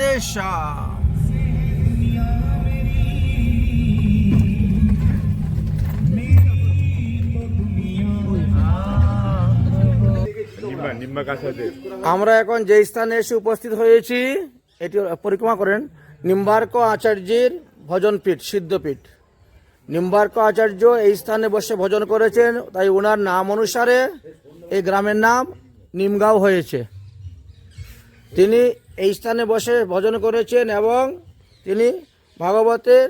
মহাদেশা। আমরা এখন যে স্থানে এসে উপস্থিত হয়েছি, এটি পরিক্রমা করেন নিম্বার্ক আচার্যের ভজনপীঠ, সিদ্ধপীঠ। নিম্বার্ক আচার্য এই স্থানে বসে ভজন করেছেন, তাই ওনার নাম অনুসারে এই গ্রামের নাম নিমগাঁও হয়েছে। তিনি এই স্থানে বসে ভজন করেছেন এবং তিনি ভাগবতের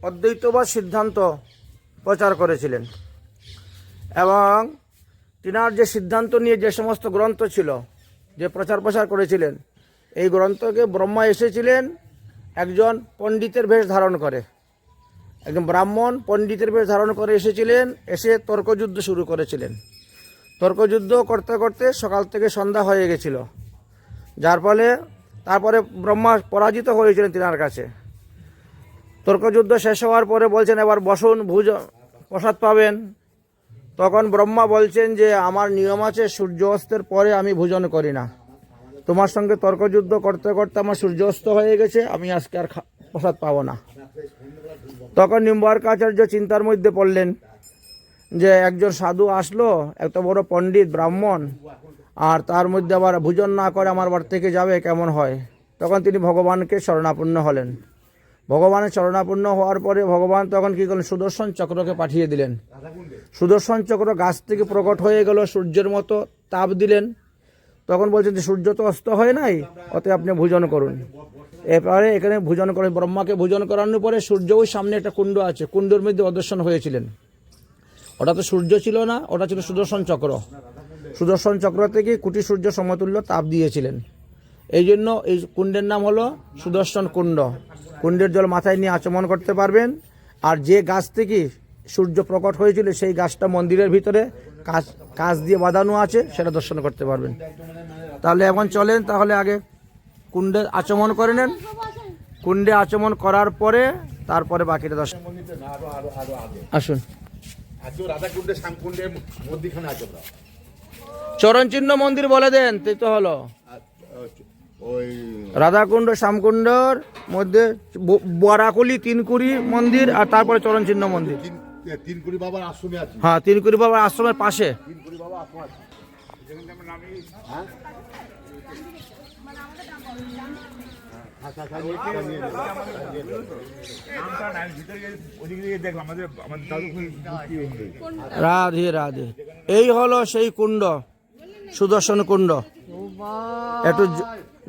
অদ্বৈতবাদ সিদ্ধান্ত প্রচার করেছিলেন। এবং তিনার যে সিদ্ধান্ত নিয়ে যে সমস্ত গ্রন্থ ছিল, যে প্রচার করেছিলেন, এই গ্রন্থকে ব্রহ্মা এসেছিলেন একজন পণ্ডিতের বেশ ধারণ করে, একজন ব্রাহ্মণ পণ্ডিতের বেশ ধারণ করে এসেছিলেন। এসে তর্কযুদ্ধ শুরু করেছিলেন। তর্কযুদ্ধ করতে করতে সকাল থেকে সন্ধ্যা হয়ে গেছিল, যার ফলে তারপরে ব্রহ্মা পরাজিত হয়েছিলেন তিনার কাছে। তর্কযুদ্ধ শেষ হওয়ার পরে বলছেন, এবার বসুন, প্রসাদ পাবেন। তখন ব্রহ্মা বলছেন যে আমার নিয়ম আছে, সূর্য অস্তের পরে আমি ভোজন করি না। তোমার সঙ্গে তর্কযুদ্ধ করতে করতে আমার সূর্য অস্ত হয়ে গেছে, আমি আজকে আর প্রসাদ পাবো না। তখন নিম্বার্কাচার্য চিন্তার মধ্যে পড়লেন যে একজন সাধু আসলো, এত বড় পণ্ডিত ব্রাহ্মণ, আর তার মধ্যে আবার ভোজন না করে আমার বাড়ি থেকে যাবে, কেমন হয়। তখন তিনি ভগবানকে শরণাপন্ন হলেন। ভগবানের শরণাপন্ন হওয়ার পরে ভগবান তখন কী করলেন, সুদর্শন চক্রকে পাঠিয়ে দিলেন। সুদর্শন চক্র গাছ থেকে প্রকট হয়ে গেল, সূর্যের মতো তাপ দিলেন। তখন বলছেন যে সূর্য তো অস্ত হয় নাই, অতএব আপনি ভোজন করুন। এরপরে এখানে ভোজন করেন, ব্রহ্মাকে ভোজন করানোর পরে সূর্য ওই সামনে একটা কুণ্ড আছে, কুণ্ডের মধ্যে অদর্শন হয়েছিলেন। ওটা তো সূর্য ছিল না, ওটা ছিল সুদর্শন চক্র। সুদর্শন চক্র থেকে কোটি সূর্য সমতুল্য তাপ দিয়েছিলেন। এই জন্য এই কুণ্ডের নাম হলো সুদর্শন কুণ্ড। কুণ্ডের জল মাথায় নিয়ে আচমন করতে পারবেন। আর যে গাছ থেকে সূর্য প্রকট হয়েছিল সেই গাছটা মন্দিরের ভিতরে কাঁচ দিয়ে বাঁধানো আছে, সেটা দর্শন করতে পারবেন। তাহলে এখন চলেন, তাহলে আগে কুণ্ডে আচমন করে নেন। কুণ্ডে আচমন করার পরে তারপরে বাকিটা দর্শন। আসুন, চরণচিহ্ন মন্দির বলে দেন, তাই তো হলো। রাধাকুণ্ড শ্যামকুণ্ডর মধ্যে বরাকলি তিনকুড়ি মন্দির, আর তারপরে চরণচিহ্ন মন্দির। তিনকুড়ি বাবার আশ্রমে আছে। হ্যাঁ, তিনকুড়ি বাবার আশ্রমের পাশে। তিনকুড়ি বাবা আশ্রম আছে। রাধে রাধে। এই হলো সেই কুণ্ড, সুদর্শন কুণ্ড। একটু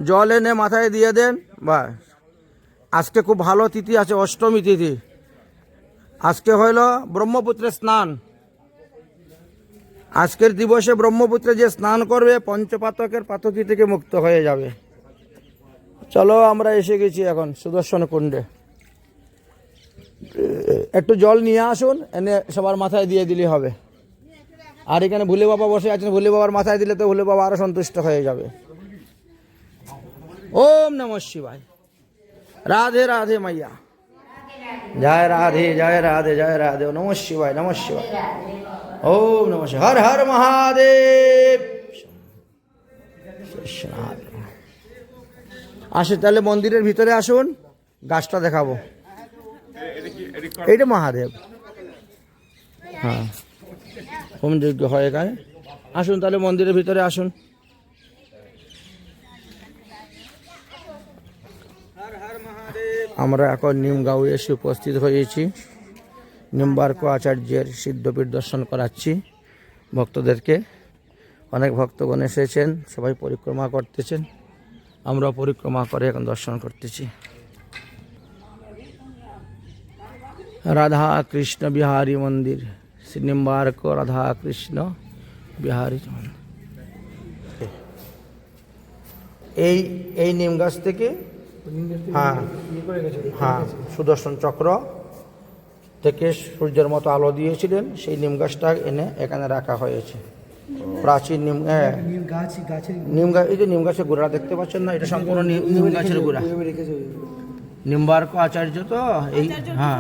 জল এনে মাথায় দিয়ে দেন। বা আজকে খুব ভালো তিথি আছে, অষ্টমী তিথি। আজকে হইল ব্রহ্মপুত্রের স্নান। আজকের দিবসে ব্রহ্মপুত্রে যে স্নান করবে পঞ্চপাতকের পাতকি থেকে মুক্ত হয়ে যাবে। চলো, আমরা এসে গেছি এখন সুদর্শন কুণ্ডে। একটু জল নিয়ে আসুন, এনে সবার মাথায় দিয়ে দিলে হবে। আর এখানে ভুলে বাবা বসে আছেন, ভুলে বাবার মাথায় দিলে তো ভুলে বাবা আরো সন্তুষ্ট হয়ে যাবে। ওম নমঃ শিবায়। রাধে রাধে মাইয়া। জয় রাধে জয় রাধে জয় রাধে। নমঃ শিবায় নমঃ শিবায়। ওম নমঃ শিবায়। হর হর মহাদেব। আসুন, তাহলে মন্দিরের ভিতরে আসুন, গাছটা দেখাবো। এইটা মহাদেব। হ্যাঁ, হোম যজ্ঞ হয় এখানে। আসুন তাহলে মন্দিরের ভিতরে আসুন। আমরা এখন নিমগাঁও এসে উপস্থিত হয়েছি। নিম্বার্ক আচার্যের সিদ্ধপীঠ দর্শন করাচ্ছি ভক্তদেরকে। অনেক ভক্তগণ এসেছেন, সবাই পরিক্রমা করতেছেন। আমরা পরিক্রমা করে এখন দর্শন করতেছি। রাধা কৃষ্ণ বিহারী মন্দির, শ্রী নিম্বার্ক রাধা কৃষ্ণ বিহারী মন্দির। এই নিম গাছ থেকে, হ্যাঁ হ্যাঁ, সুদর্শন চক্র থেকে সূর্যের মতো আলো দিয়েছিলেন, সেই নিম গাছটা এনে এখানে রাখা হয়েছে। প্রাচীন নিম গাছ, এই যে নিম গাছের গোড়া দেখতে পাচ্ছেন না, এটা সম্পূর্ণ নিম গাছের গোড়া। নিম্বার্ক আচার্য তো এই, হ্যাঁ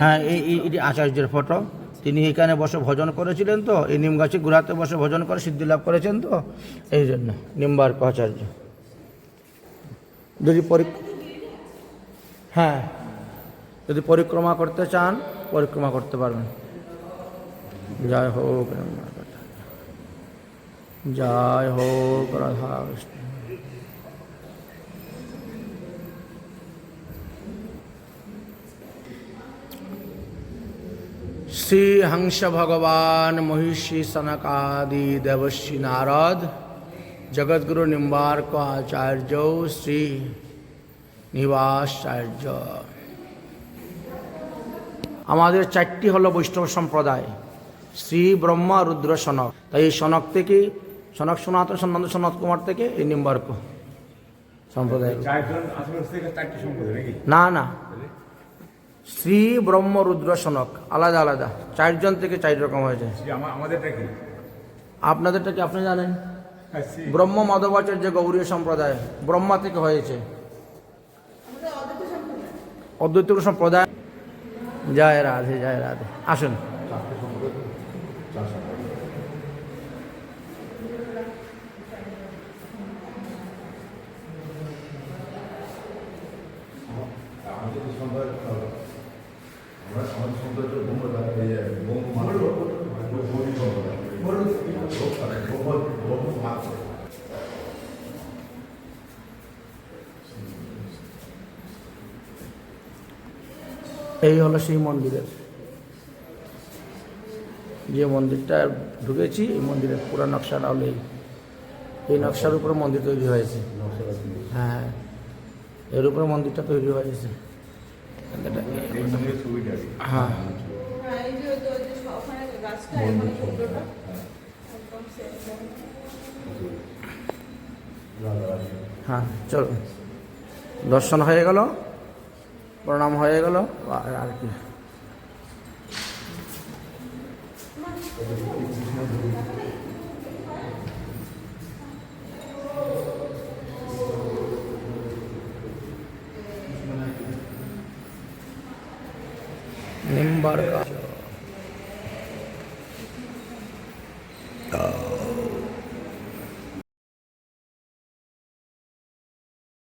হ্যাঁ, এই আচার্যের ফটো। তিনি এখানে বসে ভজন করেছিলেন, তো এই নিম গাছের গোড়াতে বসে ভজন করে সিদ্ধি লাভ করেছেন, তো এই জন্য নিম্বার্ক আচার্য। যদি হ্যাঁ, যদি পরিক্রমা করতে চান পরিক্রমা করতে পারবেন। জয় হোক জয় হোক রাধা কৃষ্ণ। শ্রী হংস ভগবান মহিষী সনকাদি দেবশ্রী নারদ জগৎগুরু নিম্বার্ক আচার্য শ্রী নিবাসাচার্য। আমাদের চারটি হলো বৈষ্ণব সম্প্রদায়, শ্রী ব্রহ্মা রুদ্র সনক। তাই এই সনক থেকে, সনক সনাতন সনন্দ সনত কুমার থেকে এই নিম্বার্ক সম্প্রদায়। না না, শ্রী ব্রহ্ম রুদ্র সনক আলাদা আলাদা, চারজন থেকে চার রকম হয়েছে। আপনাদেরটা কি আপনি জানেন? ব্রহ্ম মাধবাচার্য গৌরীয় সম্প্রদায় ব্রহ্মা থেকে হয়েছে। অদ্বৈত সম্প্রদায়। জয় রাধে জয় রাধে। আসুন। এই হলো সেই মন্দিরের, যে মন্দিরটা ঢুকেছি এই মন্দিরের পুরো নকশাটা হলো এই নকশার উপরে মন্দির তৈরি হয়েছে। হ্যাঁ, এর উপরে মন্দিরটা তৈরি হয়েছে। হ্যাঁ হ্যাঁ, চলো দর্শন হয়ে গেল, প্রণাম হয়ে গেল, আর কি। নিম্বার্ক